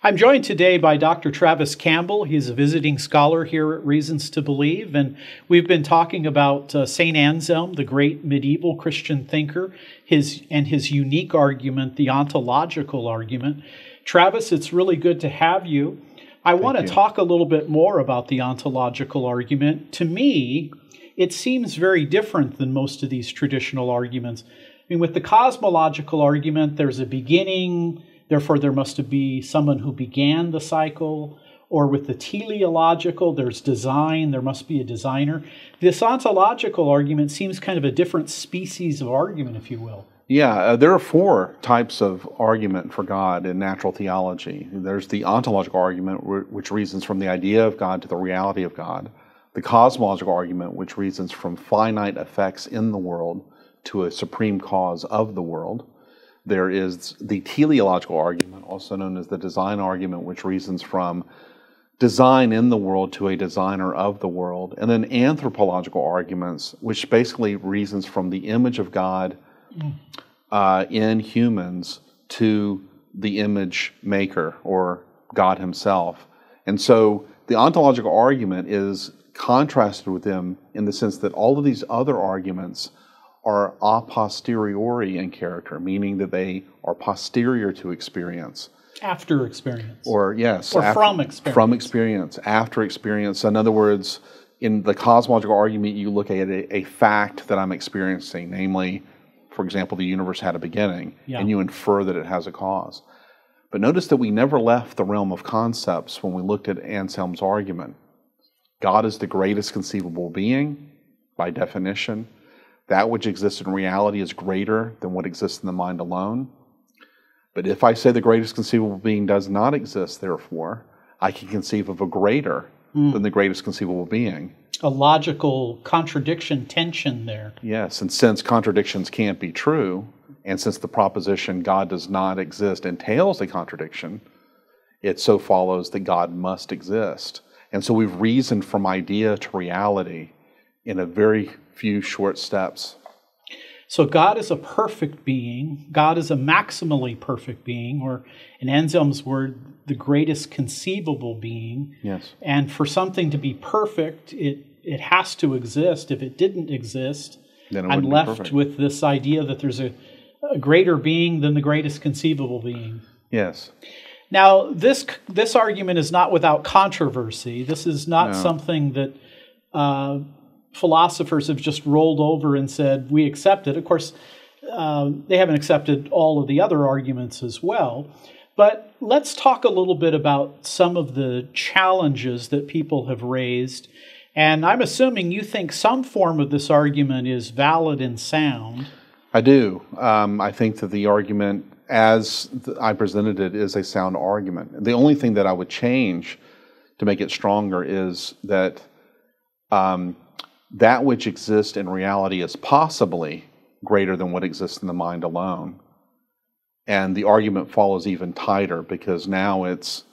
I'm joined today by Dr. Travis Campbell. He's a visiting scholar here at Reasons to Believe, and we've been talking about St. Anselm, the great medieval Christian thinker, his unique argument, the ontological argument. Travis, it's really good to have you. I want to talk a little bit more about the ontological argument. To me, it seems very different than most of these traditional arguments. I mean, with the cosmological argument, there's a beginning, therefore there must be someone who began the cycle. Or with the teleological, there's design, there must be a designer. This ontological argument seems kind of a different species of argument, if you will. Yeah, there are four types of argument for God in natural theology. There's the ontological argument, which reasons from the idea of God to the reality of God. The cosmological argument, which reasons from finite effects in the world to a supreme cause of the world. There is the teleological argument, also known as the design argument, which reasons from design in the world to a designer of the world. And then anthropological arguments, which basically reasons from the image of God in humans to the image maker, or God himself. And so the ontological argument is contrasted with them in the sense that all of these other arguments are a posteriori in character, meaning that they are posterior to experience. After experience. Or, yes. Or from experience. From experience, after experience. In other words, in the cosmological argument, you look at a fact that I'm experiencing, namely, for example, the universe had a beginning, and you infer that it has a cause. But notice that we never left the realm of concepts when we looked at Anselm's argument. God is the greatest conceivable being, by definition. That which exists in reality is greater than what exists in the mind alone. But if I say the greatest conceivable being does not exist, therefore, I can conceive of a greater than the greatest conceivable being. A logical contradiction, tension there. Yes, and since contradictions can't be true, and since the proposition God does not exist entails a contradiction, it so follows that God must exist. And so we've reasoned from idea to reality in a very few short steps. So God is a perfect being. God is a maximally perfect being, or in Anselm's word, the greatest conceivable being. Yes. And for something to be perfect, it has to exist. If it didn't exist, I'm left with this idea that there's a greater being than the greatest conceivable being. Yes. Now, this argument is not without controversy. This is not something that philosophers have just rolled over and said, we accept it. Of course, they haven't accepted all of the other arguments as well. But let's talk a little bit about some of the challenges that people have raised. And I'm assuming you think some form of this argument is valid and sound. I do. I think that the argument, as I presented it, is a sound argument. The only thing that I would change to make it stronger is that that which exists in reality is possibly greater than what exists in the mind alone. And the argument follows even tighter, because now it's,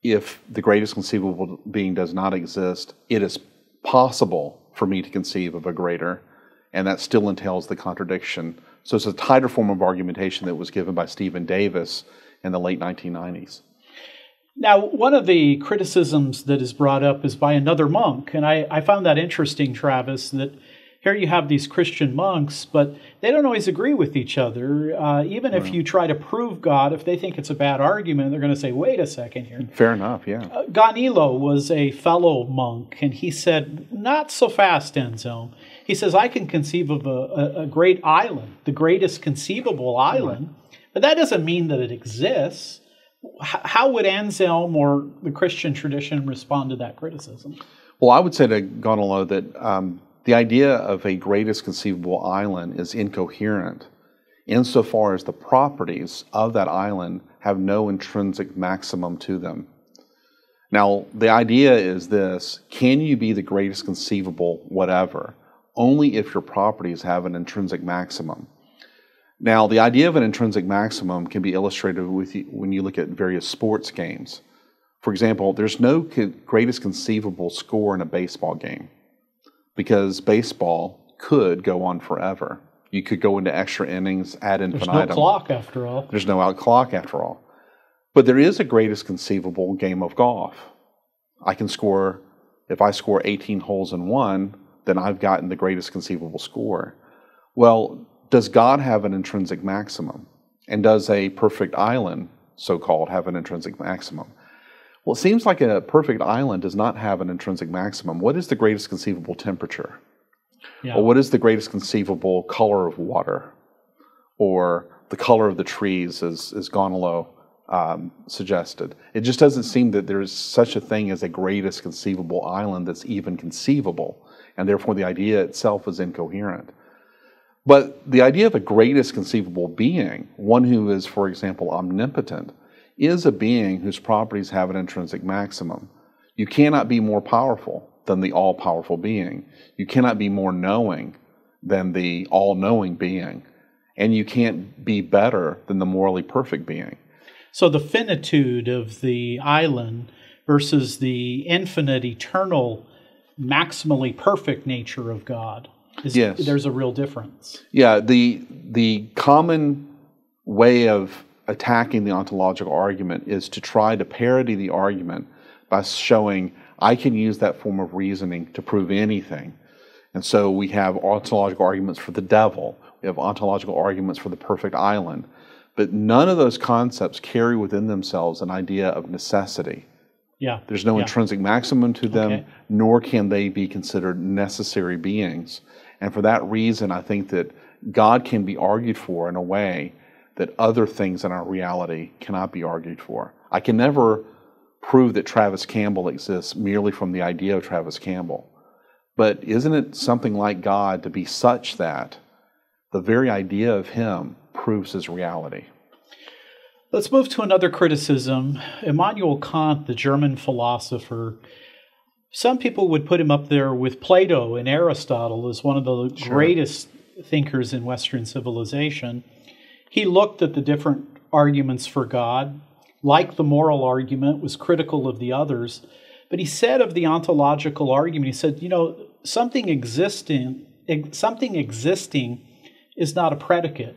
if the greatest conceivable being does not exist, it is possible for me to conceive of a greater, and that still entails the contradiction. So it's a tighter form of argumentation that was given by Stephen Davis in the late 1990s. Now, one of the criticisms that is brought up is by another monk, and I found that interesting, Travis, that here you have these Christian monks, but they don't always agree with each other. Even if you try to prove God, if they think it's a bad argument, they're going to say, wait a second here. Fair enough, yeah. Ganilo was a fellow monk, and he said, not so fast, Anselm. He says, I can conceive of a great island, the greatest conceivable island, but that doesn't mean that it exists. How would Anselm or the Christian tradition respond to that criticism? Well, I would say to Ganilo that the idea of a greatest conceivable island is incoherent insofar as the properties of that island have no intrinsic maximum to them. Now, the idea is this: can you be the greatest conceivable whatever only if your properties have an intrinsic maximum? Now, the idea of an intrinsic maximum can be illustrated when you look at various sports games. For example, there's no greatest conceivable score in a baseball game, because baseball could go on forever. You could go into extra innings ad infinitum. There's no clock after all. There's no out clock after all. But there is a greatest conceivable game of golf. If I score 18 holes in one, then I've gotten the greatest conceivable score. Well, does God have an intrinsic maximum? And does a perfect island, so-called, have an intrinsic maximum? Well, it seems like a perfect island does not have an intrinsic maximum. What is the greatest conceivable temperature? Yeah. Or what is the greatest conceivable color of water? Or the color of the trees, as Gonolo suggested. It just doesn't seem that there's such a thing as a greatest conceivable island that's even conceivable, and therefore the idea itself is incoherent. But the idea of a greatest conceivable being, one who is, for example, omnipotent, is a being whose properties have an intrinsic maximum. You cannot be more powerful than the all-powerful being. You cannot be more knowing than the all-knowing being. And you can't be better than the morally perfect being. So the finitude of the island versus the infinite, eternal, maximally perfect nature of God, yes. There's a real difference. Yeah, the common way of attacking the ontological argument is to try to parody the argument by showing I can use that form of reasoning to prove anything. And so we have ontological arguments for the devil. We have ontological arguments for the perfect island. But none of those concepts carry within themselves an idea of necessity. Yeah. There's no intrinsic maximum to them, Okay. nor can they be considered necessary beings. And for that reason, I think that God can be argued for in a way that other things in our reality cannot be argued for. I can never prove that Travis Campbell exists merely from the idea of Travis Campbell. But isn't it something like God to be such that the very idea of him proves his reality? Let's move to another criticism. Immanuel Kant, the German philosopher, some people would put him up there with Plato and Aristotle as one of the greatest thinkers in Western civilization. He looked at the different arguments for God, like the moral argument, was critical of the others. But he said of the ontological argument, he said, something existing is not a predicate.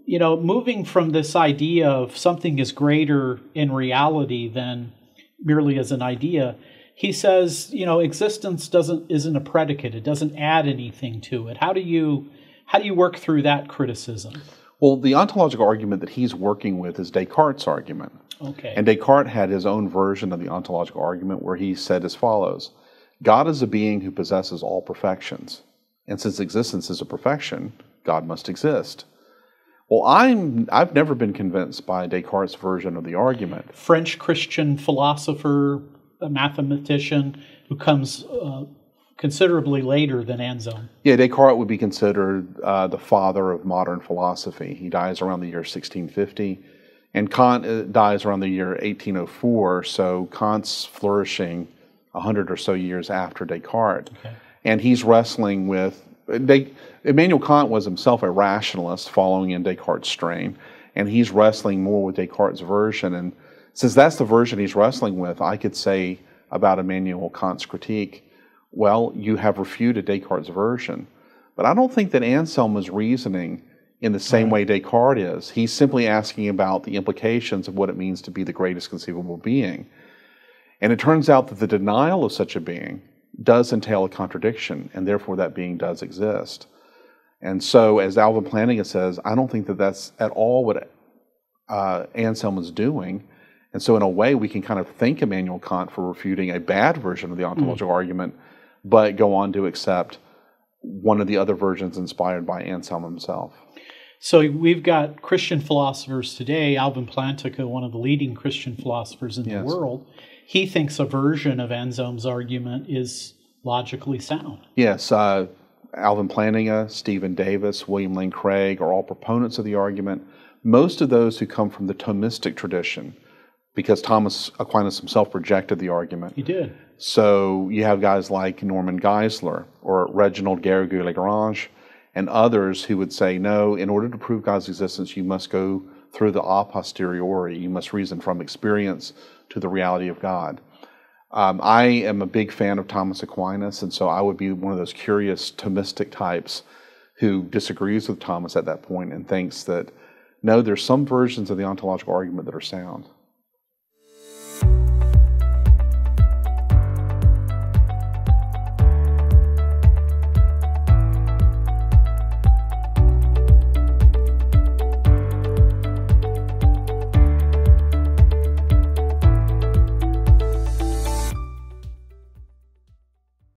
Moving from this idea of something is greater in reality than merely as an idea, he says, existence isn't a predicate. It doesn't add anything to it. How do you work through that criticism? Well, the ontological argument that he's working with is Descartes' argument. Okay. And Descartes had his own version of the ontological argument where he said as follows: God is a being who possesses all perfections. And since existence is a perfection, God must exist. Well, I've never been convinced by Descartes' version of the argument. French Christian philosopher, a mathematician who comes considerably later than Anselm. Yeah, Descartes would be considered the father of modern philosophy. He dies around the year 1650, and Kant dies around the year 1804, so Kant's flourishing 100 or so years after Descartes. Okay. And he's wrestling with... Immanuel Kant was himself a rationalist following in Descartes' strain, and he's wrestling more with Descartes' version. And since that's the version he's wrestling with, I could say about Immanuel Kant's critique, well, you have refuted Descartes' version. But I don't think that Anselm is reasoning in the same way Descartes is. He's simply asking about the implications of what it means to be the greatest conceivable being. And it turns out that the denial of such a being does entail a contradiction, and therefore that being does exist. And so, as Alvin Plantinga says, I don't think that that's at all what Anselm is doing. And so in a way, we can kind of thank Immanuel Kant for refuting a bad version of the ontological argument, but go on to accept one of the other versions inspired by Anselm himself. So we've got Christian philosophers today. Alvin Plantinga, one of the leading Christian philosophers in the world, he thinks a version of Anselm's argument is logically sound. Yes, Alvin Plantinga, Stephen Davis, William Lane Craig are all proponents of the argument. Most of those who come from the Thomistic tradition, because Thomas Aquinas himself rejected the argument. He did. So you have guys like Norman Geisler or Reginald Garrigou-Lagrange and others who would say, no, in order to prove God's existence, you must go through the a posteriori. You must reason from experience to the reality of God. I am a big fan of Thomas Aquinas, and so I would be one of those curious Thomistic types who disagrees with Thomas at that point and thinks that, no, there's some versions of the ontological argument that are sound.